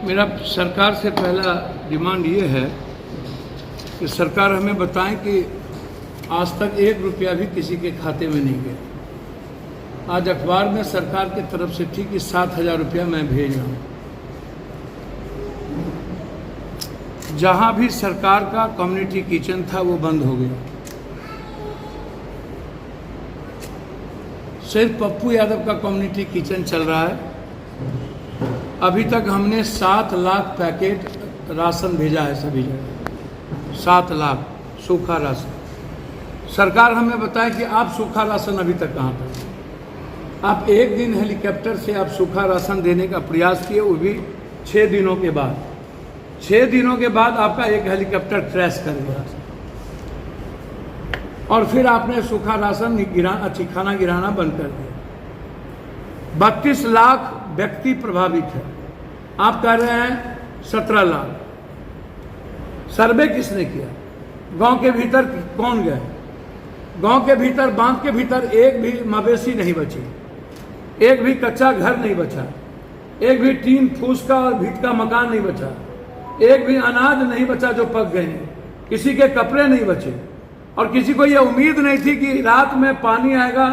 मेरा सरकार से पहला डिमांड ये है कि सरकार हमें बताएं कि आज तक 1 रुपया भी किसी के खाते में नहीं गया। आज अखबार में सरकार की तरफ से थी कि 7,000 रुपया मैं भेज रहा हूँ। जहाँ भी सरकार का कम्युनिटी किचन था वो बंद हो गया। सिर्फ पप्पू यादव का कम्युनिटी किचन चल रहा है। अभी तक हमने 7 लाख पैकेट राशन भेजा है सभी जगह। 7 लाख सूखा राशन। सरकार हमें बताए कि आप सूखा राशन अभी तक कहाँ पर। आप एक दिन हेलीकॉप्टर से आप सूखा राशन देने का प्रयास किए, वो भी 6 दिनों के बाद। 6 दिनों के बाद आपका एक हेलीकॉप्टर क्रैश कर गया और फिर आपने सूखा राशन खाना गिराना बंद कर दिया। 32 लाख व्यक्ति प्रभावित है। आप कह रहे हैं 17 लाख। सर्वे किसने किया? गांव के भीतर कौन गए? गांव के भीतर, बांध के भीतर एक भी मवेशी नहीं बची, एक भी कच्चा घर नहीं बचा, एक भी टीन फूस का और भीत का मकान नहीं बचा, एक भी अनाज नहीं बचा जो पक गए, किसी के कपड़े नहीं बचे। और किसी को यह उम्मीद नहीं थी कि रात में पानी आएगा।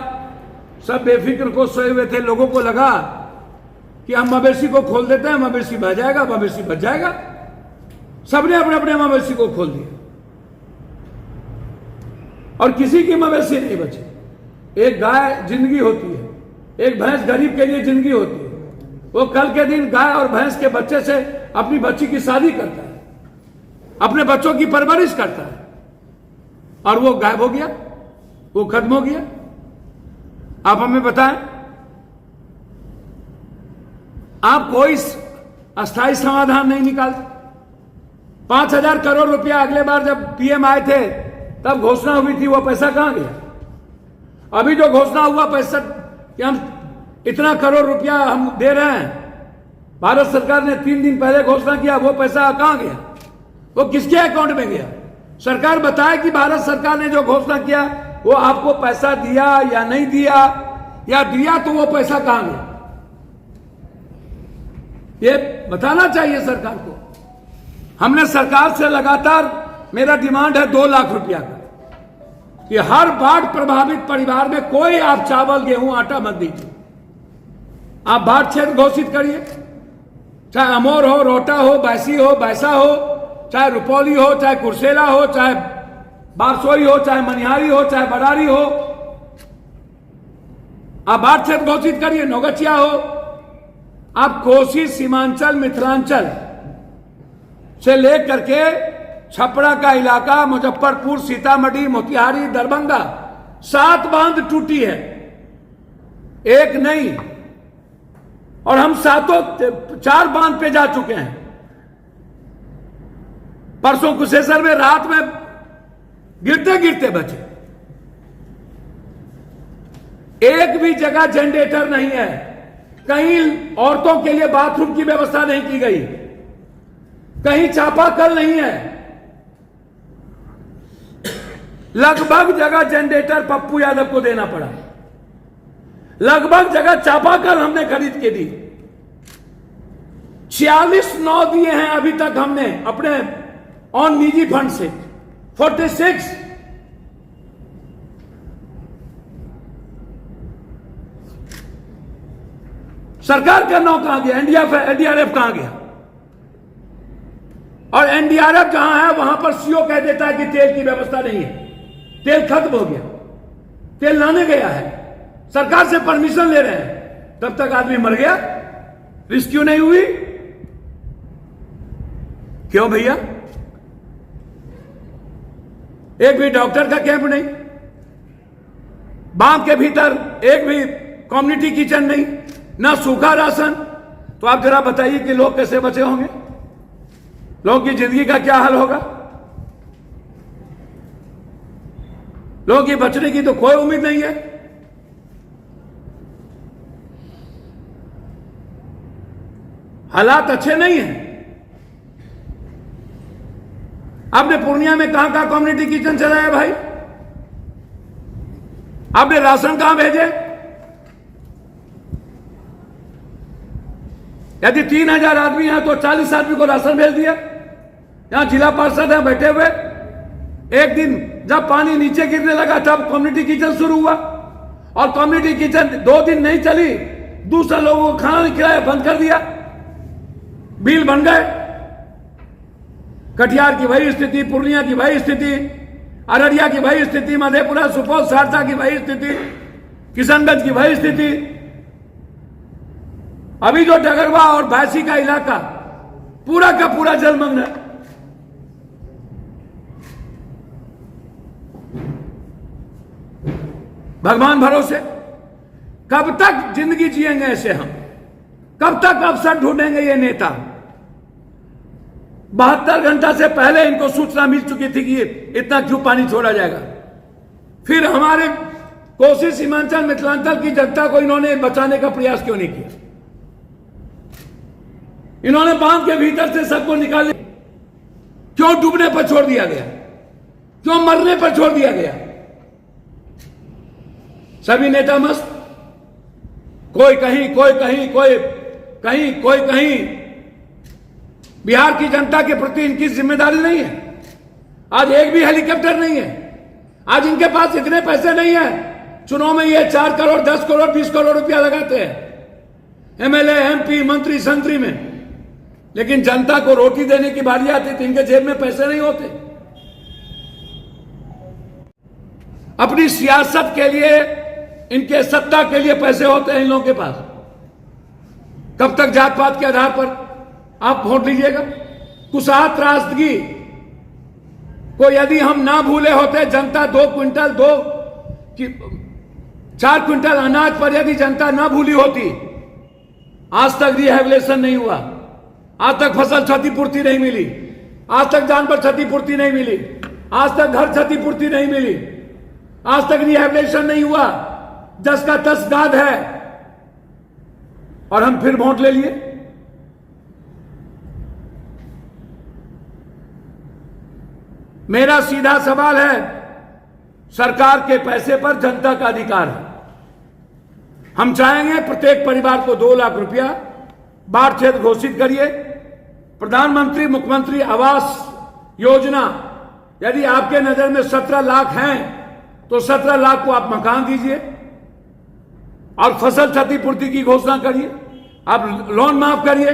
सब बेफिक्र को सोए हुए थे। लोगों को लगा कि हम मवेशी को खोल देते हैं, मवेशी बच जाएगा, मवेशी बच जाएगा। सबने अपने अपने मवेशी को खोल दिया और किसी की मवेशी नहीं बची। एक गाय जिंदगी होती है, एक भैंस गरीब के लिए जिंदगी होती है। वो कल के दिन गाय और भैंस के बच्चे से अपनी बच्ची की शादी करता है, अपने बच्चों की परवरिश करता है, और वो गायब हो गया, वो खत्म हो गया। आप हमें बताएं, आप कोई अस्थायी समाधान नहीं निकालते। 5,000 करोड़ रुपया अगले बार जब पीएम आए थे तब घोषणा हुई थी, वो पैसा कहां गया? अभी जो घोषणा हुआ पैसा कि हम इतना करोड़ रुपया हम दे रहे हैं, भारत सरकार ने 3 दिन पहले घोषणा किया, वो पैसा कहां गया? वो किसके अकाउंट में गया? सरकार बताए कि भारत सरकार ने जो घोषणा किया वो आपको पैसा दिया या नहीं दिया, या दिया तो वो पैसा कहां गया? ये बताना चाहिए सरकार को। हमने सरकार से लगातार, मेरा डिमांड है 2 लाख रुपया का, कि हर बाढ़ प्रभावित परिवार में कोई आप चावल, गेहूं, आटा मत दीजिए। आप बाढ़ क्षेत्र घोषित करिए, चाहे अमोर हो, रोहटा हो, बैसी हो, बैसा हो, चाहे रुपौली हो, चाहे कुर्सेला हो, चाहे बारसोई हो, चाहे मनिहारी हो, चाहे बरारी हो। आप बाढ़ क्षेत्र घोषित करिए। नौगछिया हो, आप कोसी, सीमांचल, मिथिलांचल से लेकर के छपरा का इलाका, मुजफ्फरपुर, सीतामढ़ी, मोतिहारी, दरभंगा, 7 बांध टूटी है, एक नहीं। और हम 4 बांध पे जा चुके हैं। परसों कुशेश्वर में रात में गिरते गिरते बचे। एक भी जगह जनरेटर नहीं है, कहीं औरतों के लिए बाथरूम की व्यवस्था नहीं की गई, कहीं चापाकल नहीं है। लगभग जगह जनरेटर पप्पू यादव को देना पड़ा, लगभग जगह चापाकल हमने खरीद के दी। 46 9 दिए हैं अभी तक हमने अपने ऑन निजी फंड से। 46 सरकार का नौ कहां गया? एनडीआरएफ कहां गया? और एनडीआरएफ जहां है वहां पर सीओ कह देता है कि तेल की व्यवस्था नहीं है, तेल खत्म हो गया। तेल लाने गया है, सरकार से परमिशन ले रहे हैं, तब तक आदमी मर गया, रेस्क्यू नहीं हुई। क्यों भैया? एक भी डॉक्टर का कैंप नहीं, बांध के भीतर एक भी कम्युनिटी किचन नहीं, ना सूखा राशन। तो आप जरा बताइए कि लोग कैसे बचे होंगे? लोगों की जिंदगी का क्या हाल होगा? लोगों की बचने की तो कोई उम्मीद नहीं है। हालात अच्छे नहीं हैं। आपने पूर्णिया में कहां कहां कम्युनिटी किचन चलाया भाई? आपने राशन कहां भेजे? यदि 3000 आदमी हैं तो 40 आदमी को राशन भेज दिया। यहां जिला पार्षद है बैठे हुए, एक दिन जब पानी नीचे गिरने लगा तब कम्युनिटी किचन शुरू हुआ, और कम्युनिटी किचन 2 दिन नहीं चली, दूसरे लोगों को खाना नहीं खिलाया, बंद कर दिया, बिल बन गए। कटिहार की वही स्थिति, पूर्णिया की वही स्थिति, अररिया की वही स्थिति, मधेपुरा, सुपौल, सहरसा की वही स्थिति, किशनगंज की वही स्थिति। अभी जो डगरवा और भैंसी का इलाका पूरा का पूरा जलमग्न है। भगवान भरोसे कब तक जिंदगी जिएंगे ऐसे हम? कब तक अवसर ढूंढेंगे ये नेता? 72 घंटा से पहले इनको सूचना मिल चुकी थी कि इतना क्यों पानी छोड़ा जाएगा। फिर हमारे कोसी, सीमांचल, मिथिलांचल की जनता को इन्होंने बचाने का प्रयास क्यों नहीं किया? इन्होंने बांध के भीतर से सबको निकाले क्यों? डूबने पर छोड़ दिया गया, क्यों मरने पर छोड़ दिया गया? सभी नेता मस्त, कोई कहीं, कोई कहीं, कोई कहीं, कोई कहीं। बिहार की जनता के प्रति इनकी जिम्मेदारी नहीं है। आज एक भी हेलीकॉप्टर नहीं है, आज इनके पास इतने पैसे नहीं है। चुनाव में ये 4 करोड़, 10 करोड़, 20 करोड़ रुपया लगाते हैं एमएलए, एमपी, मंत्री, संतरी में, लेकिन जनता को रोटी देने की बारी आती तो इनके जेब में पैसे नहीं होते। अपनी सियासत के लिए, इनके सत्ता के लिए पैसे होते हैं इन लोगों के पास। कब तक जात पात के आधार पर आप वोट लीजिएगा? कुशहा त्रासदगी को यदि हम ना भूले होते, जनता 2 क्विंटल 4 क्विंटल अनाज पर यदि जनता ना भूली होती, आज तक रिहेबिलिटेशन नहीं हुआ, आज तक फसल क्षतिपूर्ति नहीं मिली, आज तक जानवर क्षतिपूर्ति नहीं मिली, आज तक घर क्षतिपूर्ति नहीं मिली, आज तक रिहेबिलिटेशन नहीं हुआ, 10 का 10 दाद है, और हम फिर वोट ले लिए। मेरा सीधा सवाल है, सरकार के पैसे पर जनता का अधिकार है। हम चाहेंगे प्रत्येक परिवार को 2 लाख रुपया बाढ़ क्षेत्र घोषित करिए। प्रधानमंत्री मुख्यमंत्री आवास योजना, यदि आपके नजर में 17 लाख हैं तो 17 लाख को आप मकान दीजिए, और फसल क्षतिपूर्ति की घोषणा करिए, आप लोन माफ करिए।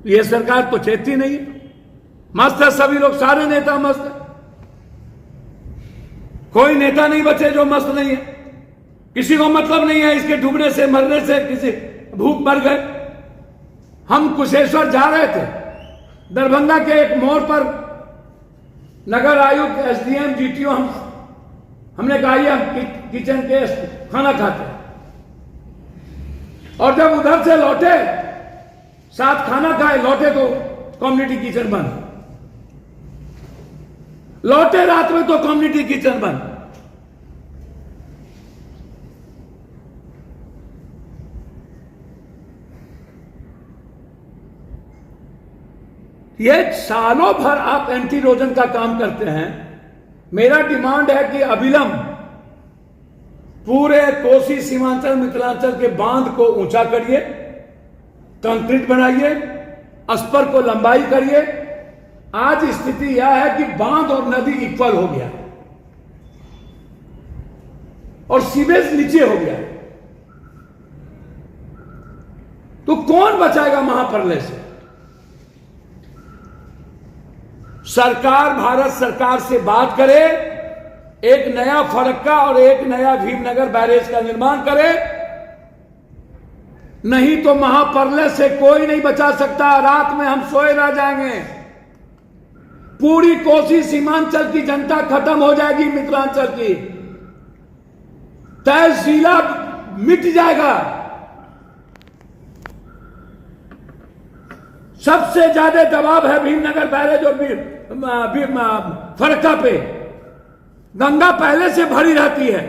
ये सरकार तो चेतती नहीं, मस्त है सभी लोग, सारे नेता मस्त है, कोई नेता नहीं बचे जो मस्त नहीं है। किसी को मतलब नहीं है इसके डूबने से, मरने से, किसी भूख मर गए। हम कुशेश्वर जा रहे थे, दरभंगा के एक मोड़ पर नगर आयुक्त, एसडीएम, जीटीओ, हमने कहा ये हम किचन के खाना खाते, और जब उधर से लौटे, साथ खाना खाए, लौटे तो कम्युनिटी किचन बंद, लौटे रात में तो कम्युनिटी किचन बंद। ये सालों भर आप एंटी इरोजन का काम करते हैं। मेरा डिमांड है कि अविलंब पूरे कोसी, सीमांचल, मिथिलांचल के बांध को ऊंचा करिए, कंक्रीट बनाइए, अस्पर को लंबाई करिए। आज स्थिति यह है कि बांध और नदी इक्वल हो गया और सीवेज नीचे हो गया, तो कौन बचाएगा महाप्रलय से? सरकार, भारत सरकार से बात करे, एक नया फरक्का और एक नया भीमनगर बैरेज का निर्माण करे, नहीं तो महाप्रलय से कोई नहीं बचा सकता। रात में हम सोए रह जाएंगे, पूरी कोसी सीमांचल की जनता खत्म हो जाएगी, मिथिलांचल की तहसीला मिट जाएगा। सबसे ज्यादा दबाव है भीमनगर बैरेज और फरक्का पे। गंगा पहले से भरी रहती है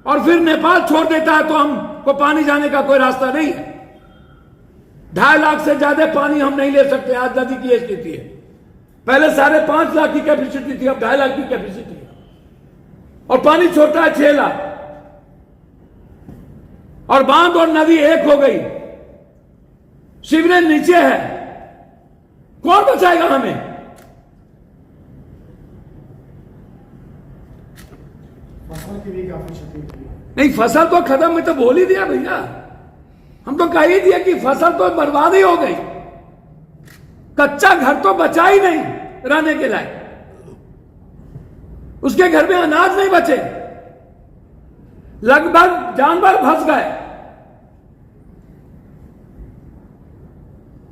और फिर नेपाल छोड़ देता है, तो हमको पानी जाने का कोई रास्ता नहीं है। 2.5 लाख से ज्यादा पानी हम नहीं ले सकते, आज नदी की स्थिति है। पहले 5.5 लाख की कैपेसिटी थी, अब 2.5 लाख की कैपेसिटी है, और पानी छोटा है 6 लाख। और बांध और नदी एक हो गई, सीवरेज नीचे है, कौन बचाएगा हमें? फसल की भी काफी क्षति हुई है। नहीं, फसल तो खत्म, मैं तो बोल ही दिया भैया, हम तो कह ही दिया कि फसल तो बर्बाद ही हो गई, कच्चा घर तो बचा ही नहीं रहने के लायक, उसके घर में अनाज नहीं बचे, लगभग जानवर फंस गए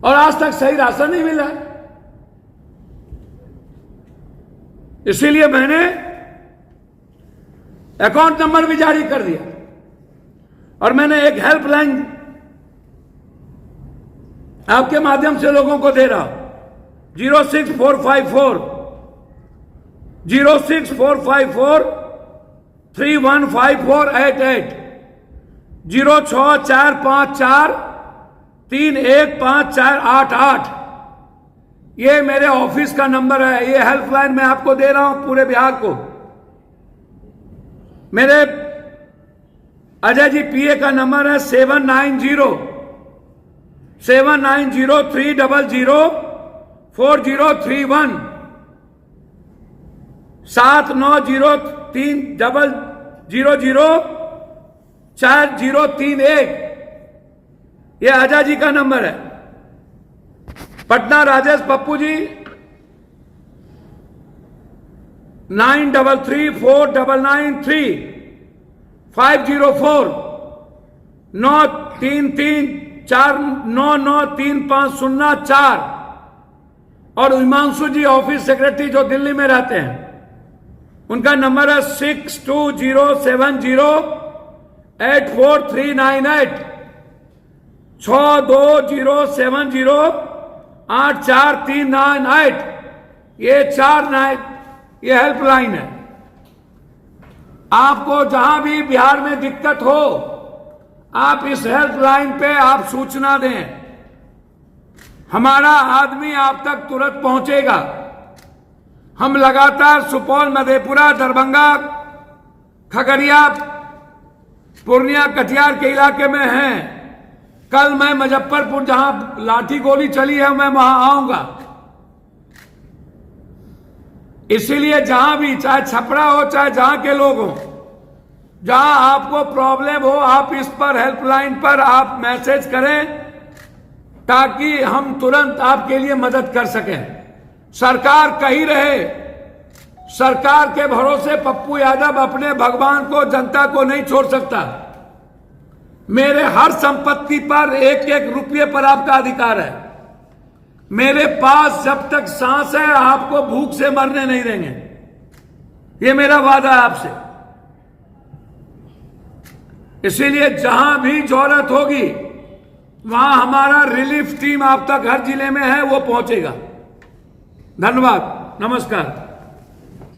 और आज तक सही राशन नहीं मिला। इसीलिए मैंने अकाउंट नंबर भी जारी कर दिया और मैंने एक हेल्पलाइन आपके माध्यम से लोगों को दे रहा हूं, 06454 315488, 06454 315488। ये मेरे ऑफिस का नंबर है, ये हेल्पलाइन मैं आपको दे रहा हूं पूरे बिहार को। मेरे अजय जी पीए का नंबर है 7903004031, 7903004031। ये अजय जी का नंबर है। पटना राजेश पप्पू जी 9334993504 93349935004। और हिमांशु जी ऑफिस सेक्रेटरी जो दिल्ली में रहते हैं, उनका नंबर है 6207084398, 6207084398। ये हेल्पलाइन है। आपको जहां भी बिहार में दिक्कत हो, आप इस हेल्पलाइन पे आप सूचना दें, हमारा आदमी आप तक तुरंत पहुंचेगा। हम लगातार सुपौल, मधेपुरा, दरभंगा, खगड़िया, पूर्णिया, कटिहार के इलाके में हैं। कल मैं मुजफ्फरपुर, जहां लाठी गोली चली है, मैं वहां आऊंगा। इसीलिए जहां भी, चाहे छपरा हो चाहे जहां के लोग हो, जहां आपको प्रॉब्लम हो, आप इस पर हेल्पलाइन पर आप मैसेज करें ताकि हम तुरंत आपके लिए मदद कर सकें। सरकार कही रहे, सरकार के भरोसे पप्पू यादव अपने भगवान को, जनता को नहीं छोड़ सकता। मेरे हर संपत्ति पर एक एक रुपये पर आपका अधिकार है। मेरे पास जब तक सांस है आपको भूख से मरने नहीं देंगे, ये मेरा वादा है आपसे। इसीलिए जहां भी जरूरत होगी वहां हमारा रिलीफ टीम आप तक हर जिले में है, वो पहुंचेगा। धन्यवाद, नमस्कार।